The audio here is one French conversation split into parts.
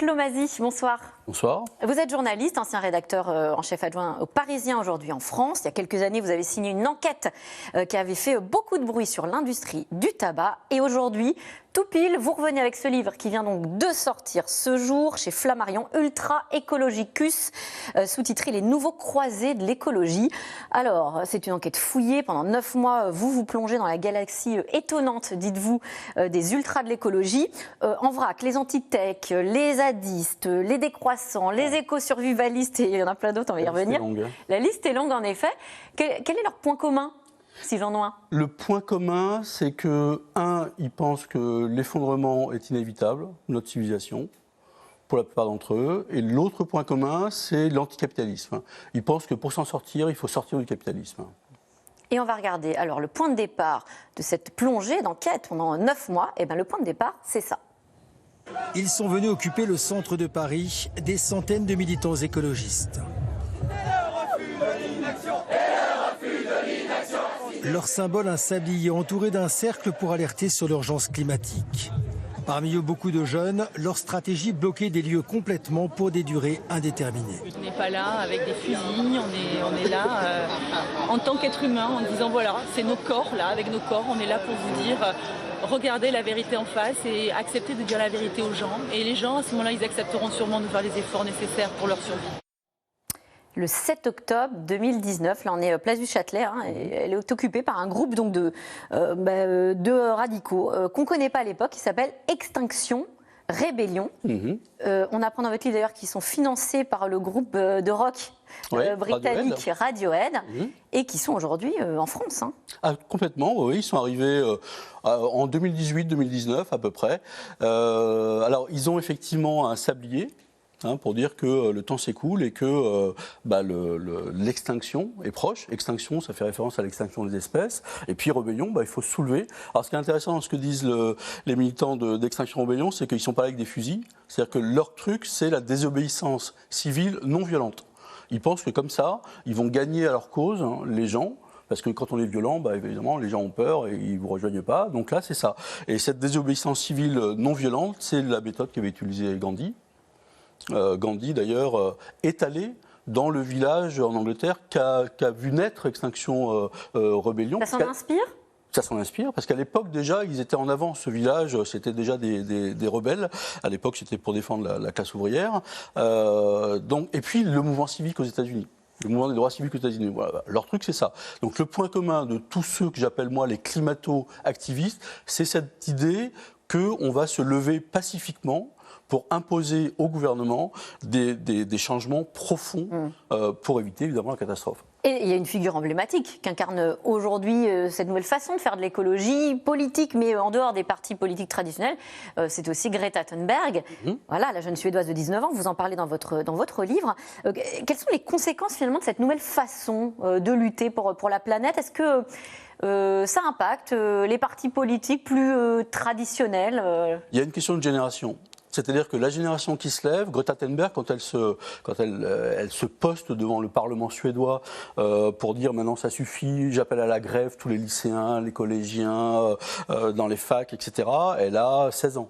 Franck Lomazy, bonsoir. Bonsoir. Vous êtes journaliste, ancien rédacteur en chef adjoint au Parisien, aujourd'hui en France. Il y a quelques années, vous avez signé une enquête qui avait fait beaucoup de bruit sur l'industrie du tabac. Et aujourd'hui, tout pile, vous revenez avec ce livre qui vient donc de sortir ce jour chez Flammarion, Ultra Ecologicus, sous-titré Les nouveaux croisés de l'écologie. Alors, c'est une enquête fouillée. Pendant 9 mois, vous plongez dans la galaxie étonnante, dites-vous, des ultras de l'écologie. En vrac, les anti-tech, les zadistes, les décroissants, les éco-survivalistes, et il y en a plein d'autres, on va y revenir. La liste est longue, en effet. Quel est leur point commun ? Si j'en ai un. Le point commun, c'est que, ils pensent que l'effondrement est inévitable, notre civilisation, pour la plupart d'entre eux. Et l'autre point commun, c'est l'anticapitalisme. Ils pensent que pour s'en sortir, il faut sortir du capitalisme. Et on va regarder alors le point de départ de cette plongée d'enquête pendant 9 mois. Et bien le point de départ, c'est ça. Ils sont venus occuper le centre de Paris, des centaines de militants écologistes. Leur symbole, un sablier entouré d'un cercle pour alerter sur l'urgence climatique. Parmi eux, beaucoup de jeunes, leur stratégie bloquer des lieux complètement pour des durées indéterminées. On n'est pas là avec des fusils, on est là en tant qu'être humain en disant voilà, c'est nos corps là, avec nos corps, on est là pour vous dire regardez la vérité en face et acceptez de dire la vérité aux gens. Et les gens, à ce moment-là, ils accepteront sûrement de faire les efforts nécessaires pour leur survie. Le 7 octobre 2019, là on est place du Châtelet, et elle est occupée par un groupe donc de radicaux qu'on ne connaît pas à l'époque, qui s'appelle Extinction Rébellion. On apprend dans votre livre d'ailleurs qu'ils sont financés par le groupe de rock britannique Radiohead, et qui sont aujourd'hui en France. Complètement, oui, ils sont arrivés en 2018-2019 à peu près. Alors ils ont effectivement un sablier, pour dire que le temps s'écoule et que l'extinction est proche. Extinction, ça fait référence à l'extinction des espèces. Et puis rébellion, il faut se soulever. Alors ce qui est intéressant dans ce que disent les militants d'Extinction Rébellion, c'est qu'ils ne sont pas là avec des fusils. C'est-à-dire que leur truc, c'est la désobéissance civile non violente. Ils pensent que comme ça, ils vont gagner à leur cause, les gens. Parce que quand on est violent, évidemment, les gens ont peur et ils ne vous rejoignent pas. Donc là, c'est ça. Et cette désobéissance civile non violente, c'est la méthode qu'avait utilisée Gandhi. Gandhi, d'ailleurs, est allé dans le village en Angleterre qu'a vu naître Extinction Rébellion. Ça s'en inspire ? Ça s'en inspire, parce qu'à l'époque, déjà, ils étaient en avant. Ce village, c'était déjà des rebelles. À l'époque, c'était pour défendre la classe ouvrière. Et puis, le mouvement civique aux États-Unis. Le mouvement des droits civiques aux États-Unis. Voilà. Leur truc, c'est ça. Donc, le point commun de tous ceux que j'appelle, moi, les climato-activistes, c'est cette idée qu'on va se lever pacifiquement pour imposer au gouvernement des changements profonds pour éviter évidemment la catastrophe. Et il y a une figure emblématique qu'incarne aujourd'hui cette nouvelle façon de faire de l'écologie politique, mais en dehors des partis politiques traditionnels. C'est aussi Greta Thunberg, voilà, la jeune Suédoise de 19 ans, vous en parlez dans votre livre. Quelles sont les conséquences finalement de cette nouvelle façon de lutter pour la planète ? Est-ce que ça impacte les partis politiques plus traditionnels Il y a une question de génération. C'est-à-dire que la génération qui se lève, Greta Thunberg, quand elle se poste devant le Parlement suédois pour dire maintenant ça suffit, j'appelle à la grève tous les lycéens, les collégiens, dans les facs, etc., elle a 16 ans.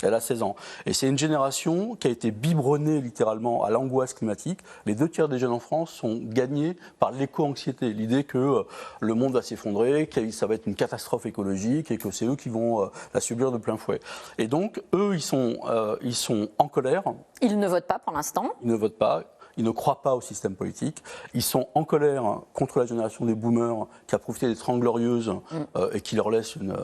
Elle a 16 ans. Et c'est une génération qui a été biberonnée littéralement à l'angoisse climatique. Les 2 tiers des jeunes en France sont gagnés par l'éco-anxiété. L'idée que le monde va s'effondrer, que ça va être une catastrophe écologique et que c'est eux qui vont la subir de plein fouet. Et donc, eux, ils sont en colère. Ils ne votent pas pour l'instant. Ils ne votent pas. Ils ne croient pas au système politique. Ils sont en colère contre la génération des boomers qui a profité des 30 glorieuses et qui leur laisse une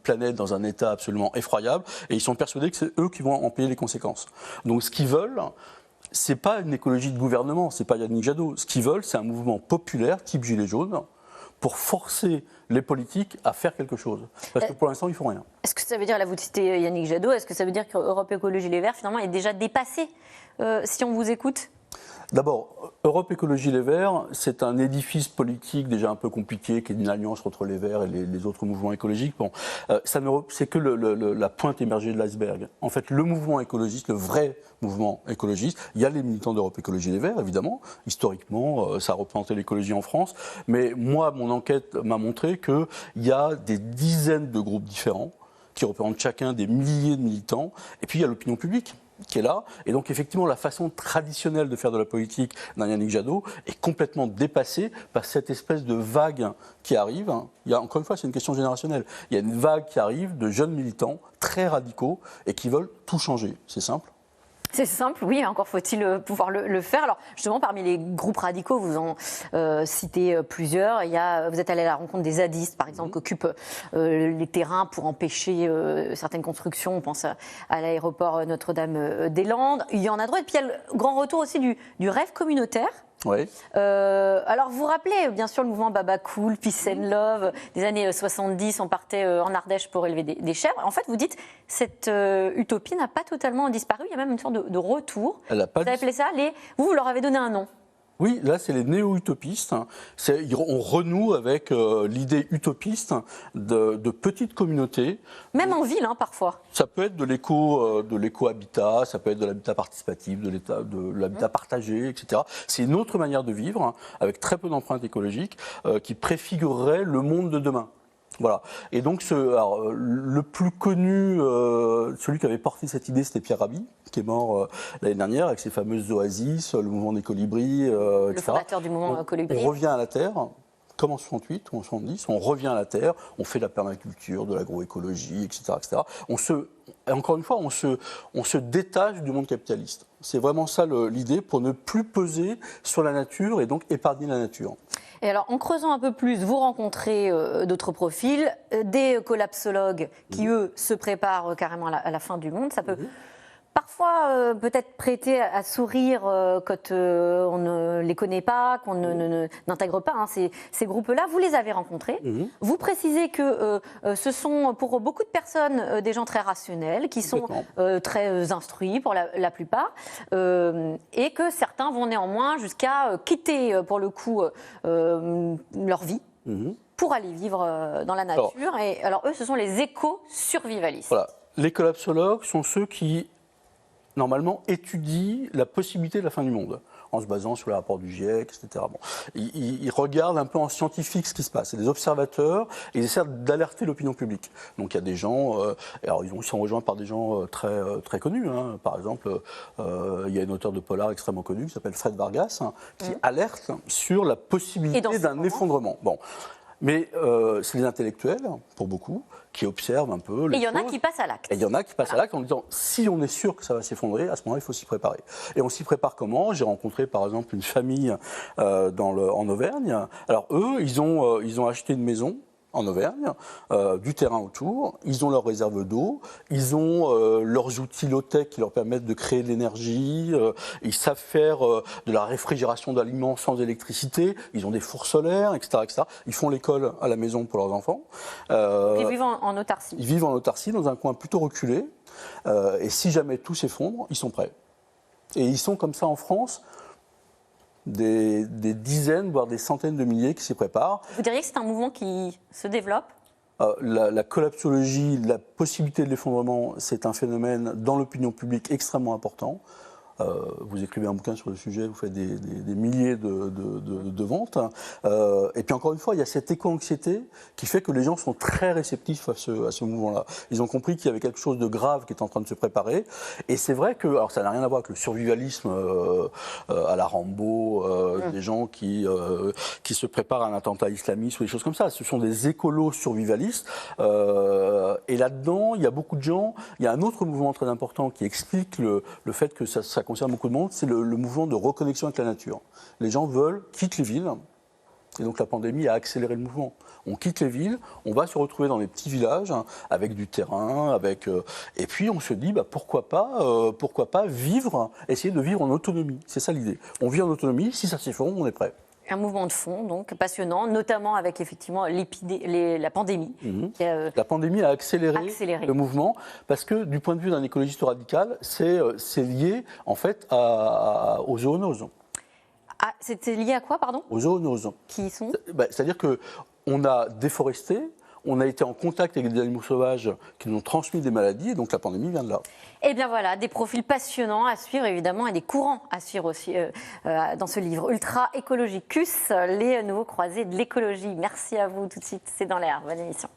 planète dans un état absolument effroyable. Et ils sont persuadés que c'est eux qui vont en payer les conséquences. Donc ce qu'ils veulent, c'est pas une écologie de gouvernement, c'est pas Yannick Jadot. Ce qu'ils veulent, c'est un mouvement populaire type Gilets jaunes pour forcer les politiques à faire quelque chose. Parce que pour l'instant, ils ne font rien. Est-ce que ça veut dire, là vous citez Yannick Jadot, est-ce que ça veut dire qu'Europe Écologie Les Verts finalement est déjà dépassé si on vous écoute ? D'abord, Europe Écologie Les Verts, c'est un édifice politique déjà un peu compliqué, qui est une alliance entre les Verts et les autres mouvements écologiques. Bon, c'est que la pointe émergée de l'iceberg. En fait, le mouvement écologiste, le vrai mouvement écologiste, il y a les militants d'Europe Écologie Les Verts, évidemment. Historiquement, ça a représenté l'écologie en France. Mais moi, mon enquête m'a montré qu'il y a des dizaines de groupes différents qui représentent chacun des milliers de militants, et puis il y a l'opinion publique qui est là. Et donc, effectivement, la façon traditionnelle de faire de la politique d'un Yannick Jadot est complètement dépassée par cette espèce de vague qui arrive. Il y a, encore une fois, c'est une question générationnelle. Il y a une vague qui arrive de jeunes militants très radicaux et qui veulent tout changer. C'est simple. C'est simple, oui, encore faut-il pouvoir le faire. Alors justement, parmi les groupes radicaux, vous en citez plusieurs. Vous êtes allé à la rencontre des zadistes, par exemple, qui occupent les terrains pour empêcher certaines constructions. On pense à l'aéroport Notre-Dame-des-Landes. Il y en a d'autres. Et puis il y a le grand retour aussi du rêve communautaire. Oui. Alors, vous vous rappelez, bien sûr, le mouvement Baba Cool, Peace and Love, des années 70, on partait en Ardèche pour élever des chèvres. En fait, vous dites, cette utopie n'a pas totalement disparu, il y a même une sorte de retour. Elle a pas vous avez appelé ça vous leur avez donné un nom. Oui, là, c'est les néo-utopistes. On renoue avec l'idée utopiste de petites communautés. Même en ville, parfois. Ça peut être de l'éco-habitat, ça peut être de l'habitat participatif, de l'habitat partagé, etc. C'est une autre manière de vivre, avec très peu d'empreintes écologiques, qui préfigurerait le monde de demain. Voilà. Et donc, le plus connu, celui qui avait porté cette idée, c'était Pierre Rabhi, qui est mort l'année dernière avec ses fameuses oasis, le mouvement des colibris, etc. Le fondateur du mouvement colibri. On revient à la Terre. Comme en 68 ou en 70, on revient à la terre, on fait de la permaculture, de l'agroécologie, etc., etc. Encore une fois, on se détache du monde capitaliste. C'est vraiment ça l'idée, pour ne plus peser sur la nature et donc épargner la nature. Et alors, en creusant un peu plus, vous rencontrez d'autres profils, des collapsologues qui, eux, se préparent carrément à la fin du monde. Ça peut parfois peut-être prêter à sourire quand on ne les connaît pas, qu'on n'intègre pas ces groupes-là. Vous les avez rencontrés. Vous précisez que ce sont pour beaucoup de personnes des gens très rationnels, qui sont très instruits pour la plupart, et que certains vont néanmoins jusqu'à quitter pour le coup leur vie. Pour aller vivre dans la nature. Alors eux, ce sont les éco-survivalistes. Voilà. Les collapsologues sont ceux qui normalement étudient la possibilité de la fin du monde, en se basant sur les rapports du GIEC, etc. Bon. Ils regardent un peu en scientifique ce qui se passe. C'est des observateurs et ils essaient d'alerter l'opinion publique. Donc il y a des gens, alors ils sont rejoints par des gens très connus. Par exemple, il y a une auteure de polar extrêmement connue qui s'appelle Fred Vargas, qui alerte sur la possibilité d'un effondrement. Bon. Mais c'est les intellectuels, pour beaucoup, qui observent un peu. Et il y en a qui passent à l'acte. Et il y en a qui passent à l'acte en disant, si on est sûr que ça va s'effondrer, à ce moment-là, il faut s'y préparer. Et on s'y prépare comment? J'ai rencontré, par exemple, une famille en Auvergne. Alors eux, ils ont acheté une maison en Auvergne, du terrain autour, ils ont leurs réserves d'eau, ils ont leurs outils low-tech qui leur permettent de créer de l'énergie, ils savent faire de la réfrigération d'aliments sans électricité, ils ont des fours solaires, etc., etc. Ils font l'école à la maison pour leurs enfants. Ils vivent en autarcie. Ils vivent en autarcie, dans un coin plutôt reculé, et si jamais tout s'effondre, ils sont prêts. Et ils sont comme ça en France, des dizaines, voire des centaines de milliers qui s'y préparent. Vous diriez que c'est un mouvement qui se développe ? La collapsologie, la possibilité de l'effondrement, c'est un phénomène dans l'opinion publique extrêmement important. Vous écrivez un bouquin sur le sujet, vous faites des milliers de ventes. Et puis encore une fois, il y a cette éco-anxiété qui fait que les gens sont très réceptifs à ce mouvement-là. Ils ont compris qu'il y avait quelque chose de grave qui est en train de se préparer. Et c'est vrai que, alors ça n'a rien à voir avec le survivalisme à la Rambo, des gens qui se préparent à un attentat islamiste ou des choses comme ça. Ce sont des écolos-survivalistes. Et là-dedans, il y a beaucoup de gens. Il y a un autre mouvement très important qui explique le fait que ça concerne beaucoup de monde, c'est le mouvement de reconnexion avec la nature. Les gens quittent les villes, et donc la pandémie a accéléré le mouvement. On quitte les villes, on va se retrouver dans des petits villages, avec du terrain, et puis on se dit, pourquoi pas essayer de vivre en autonomie. C'est ça l'idée. On vit en autonomie, si ça s'effondre, on est prêt. Un mouvement de fond, donc, passionnant, notamment avec effectivement la pandémie. La pandémie a accéléré le mouvement, parce que du point de vue d'un écologiste radical, c'est lié en fait aux zoonoses. Ah, c'était lié à quoi, pardon? Aux zoonoses. Qui sont? C'est-à-dire qu'on a déforesté, on a été en contact avec des animaux sauvages qui nous ont transmis des maladies, et donc la pandémie vient de là. Eh bien voilà, des profils passionnants à suivre évidemment et des courants à suivre aussi dans ce livre. Ultra Ecologicus, les nouveaux croisés de l'écologie. Merci à vous tout de suite, c'est dans l'air. Bonne émission.